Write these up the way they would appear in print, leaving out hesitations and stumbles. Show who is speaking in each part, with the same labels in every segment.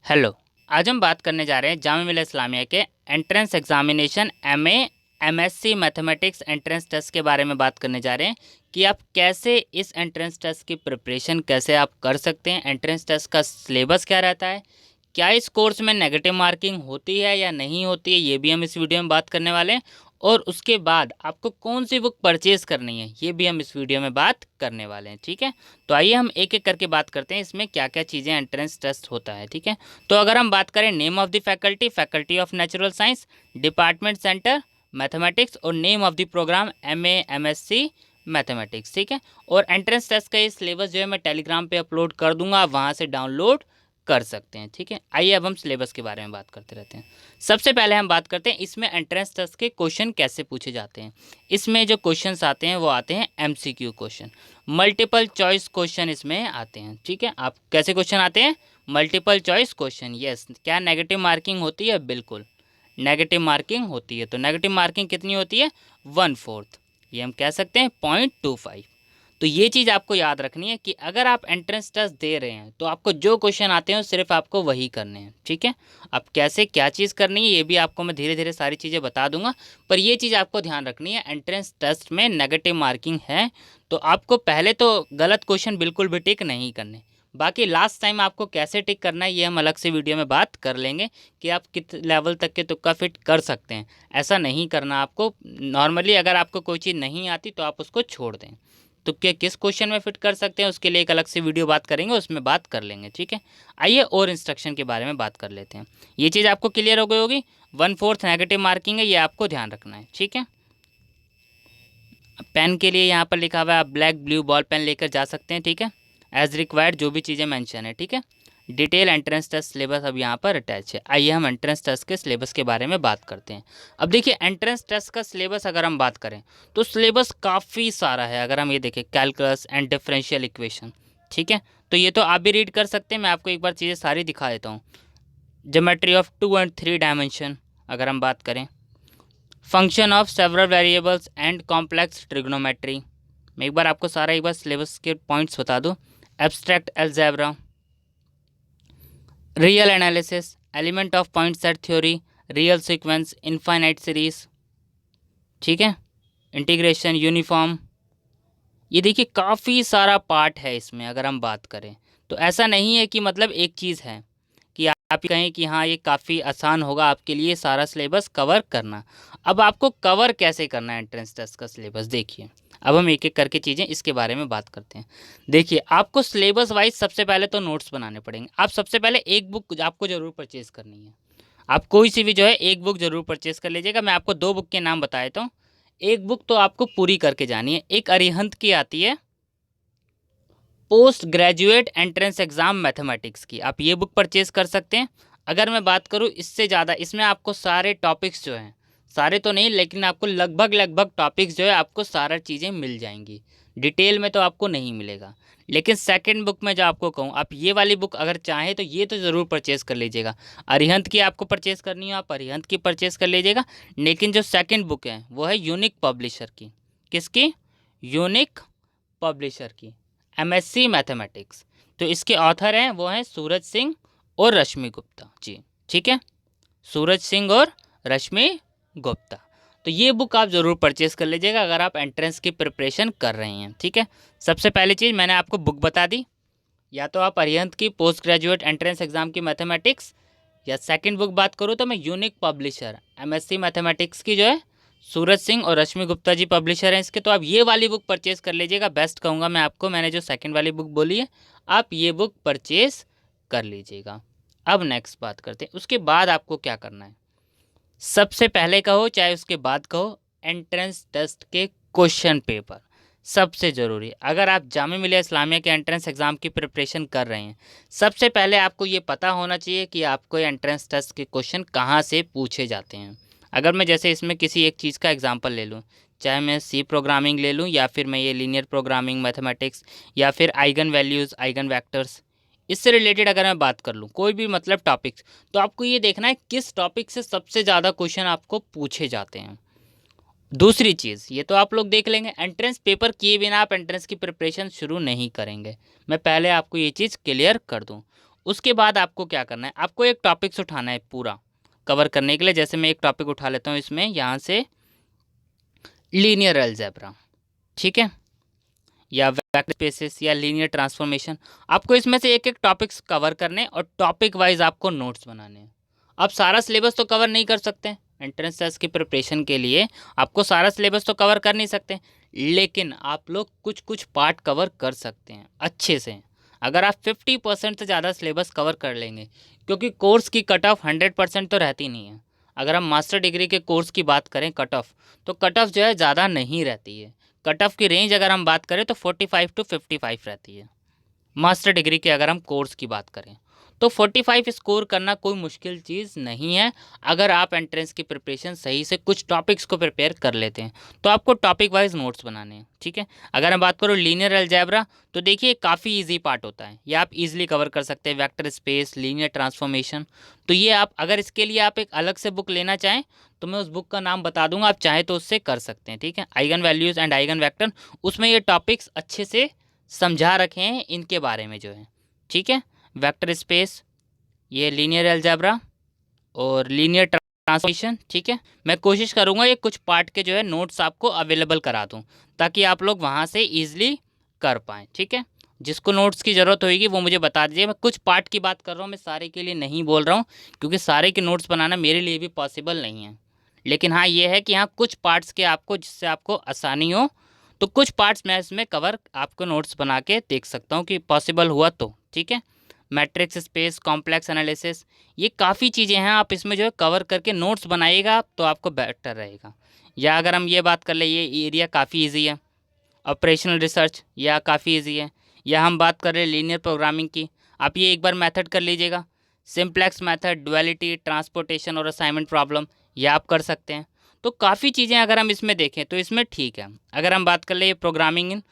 Speaker 1: Hello. आज हम बात करने जा रहे हैं जामिया मिल्लिया इस्लामिया के entrance examination MA MSc mathematics entrance test के बारे में बात करने जा रहे हैं कि आप कैसे इस एंट्रेंस टेस्ट की प्रिपरेशन कैसे आप कर सकते हैं। एंट्रेंस टेस्ट का सिलेबस क्या रहता है, क्या इस कोर्स में नेगेटिव मार्किंग होती है या नहीं होती है, ये भी हम इस वीडियो में बात करने वाले हैं। और उसके बाद आपको कौन सी बुक परचेज़ करनी है ये भी हम इस वीडियो में बात करने वाले हैं। ठीक है, तो आइए हम एक एक करके बात करते हैं इसमें क्या क्या चीज़ें एंट्रेंस टेस्ट होता है। ठीक है, तो अगर हम बात करें name of the faculty, faculty of natural science, department centre mathematics और name of the programme MA MSc mathematics. ठीक है, और एंट्रेंस टेस्ट का ये सिलेबस जो है मैं टेलीग्राम पे अपलोड कर दूंगा, आप वहाँ से डाउनलोड कर सकते हैं। ठीक है, आइए अब हम सिलेबस के बारे में बात करते रहते हैं। सबसे पहले हम बात करते हैं इसमें एंट्रेंस टेस्ट के क्वेश्चन कैसे पूछे जाते हैं। इसमें जो क्वेश्चंस आते हैं वो आते हैं MCQ question, multiple choice question इसमें आते हैं। ठीक है, आप कैसे क्वेश्चन आते हैं, मल्टीपल चॉइस क्वेश्चन। यस, क्या नेगेटिव मार्किंग होती है? बिल्कुल नेगेटिव मार्किंग होती है। तो नेगेटिव मार्किंग कितनी होती है? 1/4, ये हम कह सकते हैं 0.25। तो ये चीज़ आपको याद रखनी है कि अगर आप एंट्रेंस टेस्ट दे रहे हैं तो आपको जो क्वेश्चन आते हैं सिर्फ आपको वही करने हैं। ठीक है, अब कैसे क्या चीज़ करनी है ये भी आपको मैं धीरे धीरे सारी चीज़ें बता दूंगा, पर ये चीज़ आपको ध्यान रखनी है, एंट्रेंस टेस्ट में नेगेटिव मार्किंग है तो आपको पहले तो गलत क्वेश्चन बिल्कुल भी टिक नहीं करने। बाकी लास्ट टाइम आपको कैसे टिक करना है ये हम अलग से वीडियो में बात कर लेंगे कि आप किस लेवल तक के तुक्का फिट कर सकते हैं। ऐसा नहीं करना आपको। नॉर्मली अगर आपको कोई चीज़ नहीं आती तो आप उसको छोड़ दें। तुक्के किस क्वेश्चन में फिट कर सकते हैं उसके लिए एक अलग से वीडियो बात करेंगे, उसमें बात कर लेंगे। ठीक है, आइए और इंस्ट्रक्शन के बारे में बात कर लेते हैं। ये चीज़ आपको क्लियर हो गई होगी। 1/4 नेगेटिव मार्किंग है, ये आपको ध्यान रखना है। ठीक है, पेन के लिए यहाँ पर लिखा हुआ है आप ब्लैक ब्लू बॉल पेन लेकर जा सकते हैं। ठीक है, एज रिक्वायर्ड जो भी चीज़ें मेंशन है। ठीक है, डिटेल एंट्रेंस टेस्ट सिलेबस अब यहाँ पर अटैच है। आइए हम एंट्रेंस टेस्ट के सिलेबस के बारे में बात करते हैं। अब देखिए एंट्रेंस टेस्ट का सिलेबस अगर हम बात करें तो सिलेबस काफ़ी सारा है। अगर हम ये देखें, कैलकुलस एंड डिफरेंशियल इक्वेशन। ठीक है, तो ये तो आप भी रीड कर सकते हैं, मैं आपको एक बार चीज़ें सारी दिखा देता हूँ। ज्योमेट्री ऑफ 2 और 3 डायमेंशन अगर हम बात करें, function of several variables and complex trigonometry. मैं एक बार आपको सारा एक बार सिलेबस के पॉइंट्स बता दूँ। Abstract algebra, real analysis, element of point set theory, real sequence, infinite series. ठीक है, इंटीग्रेशन, यूनिफॉर्म। ये देखिए काफ़ी सारा पार्ट है इसमें अगर हम बात करें तो ऐसा नहीं है कि मतलब एक चीज़ है कि आप कहें कि हाँ ये काफ़ी आसान होगा आपके लिए सारा सिलेबस कवर करना। अब आपको कवर कैसे करना है एंट्रेंस टेस्ट का सिलेबस, देखिए अब हम एक एक करके चीज़ें इसके बारे में बात करते हैं। देखिए आपको सिलेबस वाइज सबसे पहले तो नोट्स बनाने पड़ेंगे। आप सबसे पहले एक बुक आपको ज़रूर परचेज़ करनी है। आप कोई सी भी जो है एक बुक ज़रूर परचेज़ कर लीजिएगा। मैं आपको 2 बुक के नाम बता देता हूँ। एक बुक तो आपको पूरी करके जानी है, एक अरिहंत की आती है post graduate entrance exam mathematics की, आप ये बुक परचेज़ कर सकते हैं। अगर मैं बात करूँ इससे ज़्यादा, इसमें आपको सारे टॉपिक्स जो हैं, सारे तो नहीं लेकिन आपको लगभग लगभग टॉपिक्स जो है आपको सारा चीज़ें मिल जाएंगी। डिटेल में तो आपको नहीं मिलेगा, लेकिन सेकंड बुक में जो आपको कहूँ, आप ये वाली बुक अगर चाहें तो ये तो ज़रूर परचेज़ कर लीजिएगा। अरिहंत की आपको परचेज़ करनी हो आप अरिहंत की परचेज़ कर लीजिएगा। लेकिन जो सेकंड बुक है वो है यूनिक पब्लिशर की। किसकी? यूनिक पब्लिशर की, एमएससी मैथमेटिक्स। तो इसके ऑथर हैं वो हैं सूरज सिंह और रश्मि गुप्ता जी। ठीक है, सूरज सिंह और रश्मि गुप्ता। तो ये बुक आप ज़रूर परचेज़ कर लीजिएगा अगर आप एंट्रेंस की प्रिपरेशन कर रहे हैं। ठीक है, सबसे पहली चीज़ मैंने आपको बुक बता दी, या तो आप अरिहंत की पोस्ट ग्रेजुएट एंट्रेंस एग्ज़ाम की मैथमेटिक्स, या सेकंड बुक बात करूँ तो मैं यूनिक पब्लिशर एमएससी मैथमेटिक्स की जो है सूरज सिंह और रश्मि गुप्ता जी पब्लिशर हैं इसके, तो आप ये वाली बुक परचेज़ कर लीजिएगा। बेस्ट कहूँगा मैं आपको, मैंने जो सेकंड वाली बुक बोली है आप ये बुक परचेज़ कर लीजिएगा। अब नेक्स्ट बात करते हैं, उसके बाद आपको क्या करना है। सबसे पहले कहो चाहे उसके बाद कहो, एंट्रेंस टेस्ट के क्वेश्चन पेपर सबसे ज़रूरी। अगर आप जामिया मिल्लिया इस्लामिया के एंट्रेंस एग्ज़ाम की प्रिपरेशन कर रहे हैं, सबसे पहले आपको ये पता होना चाहिए कि आपको एंट्रेंस टेस्ट के क्वेश्चन कहाँ से पूछे जाते हैं। अगर मैं जैसे इसमें किसी एक चीज़ का एग्जांपल ले लूँ, चाहे मैं सी प्रोग्रामिंग ले लूँ या फिर मैं ये लीनियर प्रोग्रामिंग मैथमेटिक्स या फिर आइगन वैल्यूज़ आइगन वेक्टर्स, इससे रिलेटेड अगर मैं बात कर लूँ कोई भी मतलब टॉपिक्स, तो आपको ये देखना है किस टॉपिक से सबसे ज़्यादा क्वेश्चन आपको पूछे जाते हैं। दूसरी चीज़ ये तो आप लोग देख लेंगे, एंट्रेंस पेपर किए बिना आप एंट्रेंस की प्रिपरेशन शुरू नहीं करेंगे, मैं पहले आपको ये चीज़ क्लियर कर दूं। उसके बाद आपको क्या करना है, आपको एक टॉपिक्स उठाना है पूरा कवर करने के लिए। जैसे मैं एक टॉपिक उठा लेता हूँ इसमें, यहाँ से लीनियर अलजेब्रा, ठीक है, या वेक्टर स्पेसेस या लीनियर ट्रांसफॉर्मेशन। आपको इसमें से एक एक टॉपिक्स कवर करने और टॉपिक वाइज आपको नोट्स बनाने हैं। अब सारा सिलेबस तो कवर नहीं कर सकते, एंट्रेंस टेस्ट की प्रिपरेशन के लिए आपको सारा सिलेबस तो कवर कर नहीं सकते, लेकिन आप लोग कुछ कुछ पार्ट कवर कर सकते हैं अच्छे से। अगर आप 50% से ज़्यादा सिलेबस कवर कर लेंगे, क्योंकि कोर्स की कट ऑफ 100% तो रहती नहीं है। अगर हम मास्टर डिग्री के कोर्स की बात करें कट ऑफ, तो कट ऑफ जो है ज़्यादा नहीं रहती है। कट ऑफ की रेंज अगर हम बात करें तो 45 to 55 रहती है। मास्टर डिग्री के अगर हम कोर्स की बात करें तो 45 स्कोर करना कोई मुश्किल चीज़ नहीं है। अगर आप एंट्रेंस की प्रिपरेशन सही से कुछ टॉपिक्स को प्रिपेयर कर लेते हैं तो आपको टॉपिक वाइज नोट्स बनाने हैं, ठीक है। अगर मैं बात करूँ लीनियर अलजेब्रा, तो देखिए काफ़ी इजी पार्ट होता है, ये आप इजीली कवर कर सकते हैं। वेक्टर स्पेस, लीनियर ट्रांसफॉर्मेशन, तो ये आप अगर इसके लिए आप एक अलग से बुक लेना चाहें तो मैं उस बुक का नाम बता दूंगा, आप चाहें तो उससे कर सकते हैं, ठीक है। Eigen values and eigen vector, उसमें ये टॉपिक्स अच्छे से समझा रखे हैं इनके बारे में जो है, ठीक है। वेक्टर स्पेस, ये लीनियर अलजेब्रा और लीनियर ट्रांसफॉर्मेशन, ठीक है। मैं कोशिश करूँगा ये कुछ पार्ट के जो है नोट्स आपको अवेलेबल करा दूँ, ताकि आप लोग वहाँ से ईजिली कर पाएँ, ठीक है। जिसको नोट्स की ज़रूरत होगी वो मुझे बता दीजिए। मैं कुछ पार्ट की बात कर रहा हूँ, मैं सारे के लिए नहीं बोल रहा हूँ, क्योंकि सारे के नोट्स बनाना मेरे लिए भी पॉसिबल नहीं है। लेकिन हाँ ये है कि हाँ कुछ पार्ट्स के आपको, जिससे आपको आसानी हो, तो कुछ पार्ट्स मैं इसमें कवर आपको नोट्स बना के देख सकता हूँ कि पॉसिबल हुआ तो, ठीक है। मैट्रिक्स स्पेस, कॉम्प्लेक्स एनालिसिस, ये काफ़ी चीज़ें हैं, आप इसमें जो है कवर करके नोट्स बनाइएगा तो आपको बेटर रहेगा। या अगर हम ये बात कर ले, ये एरिया काफ़ी ईजी है। ऑपरेशनल रिसर्च, यह काफ़ी ईजी है। या हम बात कर रहे हैं लीनियर प्रोग्रामिंग की, आप ये एक बार मेथड कर लीजिएगा, सिंप्लेक्स मेथड, डुअलिटी, ट्रांसपोर्टेशन और असाइनमेंट प्रॉब्लम, ये आप कर सकते हैं। तो काफ़ी चीज़ें अगर हम इसमें देखें तो इसमें ठीक है। अगर हम बात कर ले programming in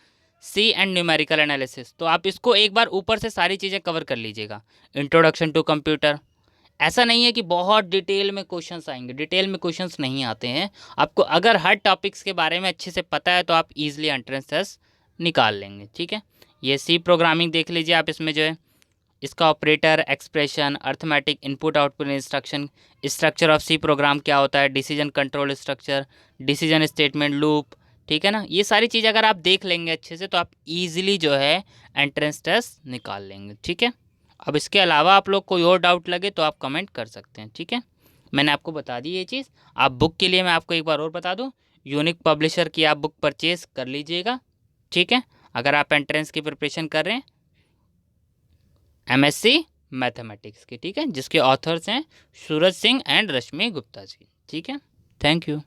Speaker 1: C and numerical analysis, तो आप इसको एक बार ऊपर से सारी चीज़ें कवर कर लीजिएगा। इंट्रोडक्शन टू कंप्यूटर, ऐसा नहीं है कि बहुत डिटेल में क्वेश्चंस आएंगे, डिटेल में क्वेश्चंस नहीं आते हैं। आपको अगर हर टॉपिक्स के बारे में अच्छे से पता है तो आप इजीली एंट्रेंस टेस्ट निकाल लेंगे, ठीक है। ये सी प्रोग्रामिंग देख लीजिए आप, इसमें जो है इसका operator, expression, arithmetic, input output instruction, structure of C program क्या होता है, decision control structure, decision statement, loop, ठीक है ना। ये सारी चीज़ अगर आप देख लेंगे अच्छे से तो आप इजीली जो है एंट्रेंस टेस्ट निकाल लेंगे, ठीक है। अब इसके अलावा आप लोग कोई और डाउट लगे तो आप कमेंट कर सकते हैं, ठीक है। मैंने आपको बता दी ये चीज़। आप बुक के लिए मैं आपको एक बार और बता दूं, यूनिक पब्लिशर की आप बुक परचेज कर लीजिएगा, ठीक है। अगर आप एंट्रेंस की प्रिपरेशन कर रहे हैं एमएससी मैथमेटिक्स की, ठीक है, जिसके ऑथर्स हैं सूरज सिंह एंड रश्मि गुप्ता जी, ठीक है। Thank you.